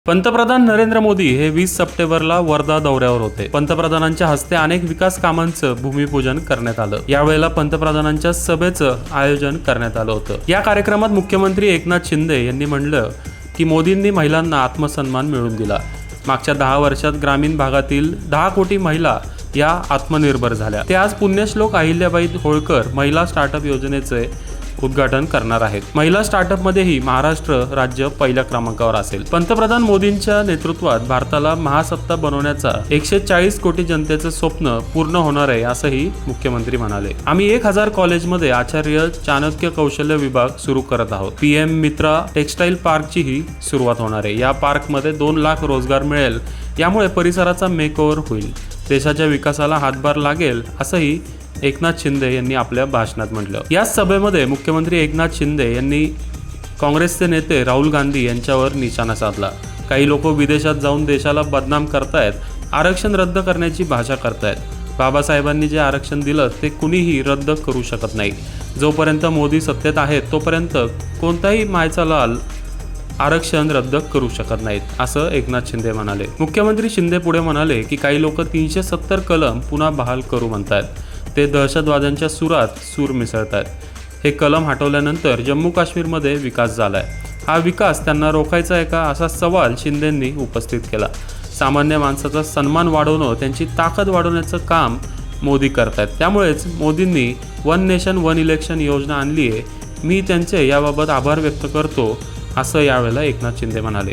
पंतप्रधान नरेंद्र मोदी हे 20 सप्टेंबरला वर्धा दौऱ्यावर होते। पंतप्रधानांच्या हस्ते अनेक विकास कामांचं भूमिपूजन करण्यात आलं। यावेळेला पंतप्रधानांच्या सभेचं आयोजन करण्यात आलं होतं। या कार्यक्रमात मुख्यमंत्री एकनाथ शिंदे यांनी म्हणलं की मोदींनी महिलांना आत्मसन्मान मिळवून दिला। मागच्या 10 वर्षात ग्रामीण भागातील 10 कोटी महिला या आत्मनिर्भर झाल्या। ते आज पुण्यश्लोक अहिल्याबाई होळकर महिला स्टार्टअप योजनेचे उद्घाटन करणार आहेत। महिला स्टार्टअप मध्येही महाराष्ट्र राज्य पहिल्या क्रमांकावर असेल। पंतप्रधान मोदींच्या नेतृत्वात भारताला महासत्ता बनवण्याचा 140 कोटी जनतेचं स्वप्न पूर्ण होणार आहे असंही मुख्यमंत्री म्हणाले। आम्ही 1000 कॉलेजमध्ये आचार्य चाणक्य कौशल्य विभाग सुरू करत आहोत। PM मित्रा टेक्सटाईल पार्कची ही सुरुवात होणार आहे। या पार्कमध्ये 2 लाख रोजगार मिळेल। यामुळे परिसराचा मेकओव्हर होईल, देशाच्या विकासाला हातभार लागेल असंही एकनाथ शिंदे यांनी आपल्या भाषणात म्हटलं। या सभेमध्ये मुख्यमंत्री एकनाथ शिंदे यांनी काँग्रेसचे नेते राहुल गांधी यांच्यावर निशाणा साधला। काही लोक विदेशात जाऊन देशाला बदनाम करतायत, आरक्षण रद्द करण्याची भाषा करतायत। बाबासाहेबांनी जे आरक्षण दिलं ते कुणीही रद्द करू शकत नाही। जोपर्यंत मोदी सत्तेत आहेत तोपर्यंत कोणताही मायचा लाल आरक्षण रद्द करू शकत नाहीत असं एकनाथ शिंदे म्हणाले। मुख्यमंत्री शिंदे पुढे म्हणाले की काही लोक 370 कलम पुन्हा बहाल करू म्हणतात। ते दहशतवाद्यांच्या सुरात सूर मिसळतात। हे कलम हटवल्यानंतर जम्मू काश्मीरमध्ये विकास झालाय। हा विकास त्यांना रोखायचा आहे का असा सवाल शिंदेंनी उपस्थित केला। सामान्य माणसाचा सन्मान वाढवणं, त्यांची ताकद वाढवण्याचं काम मोदी करतायत। त्यामुळेच मोदींनी वन नेशन वन इलेक्शन योजना आणली आहे। मी त्यांचे याबाबत आभार व्यक्त करतो असं यावेळेला एकनाथ शिंदे म्हणाले।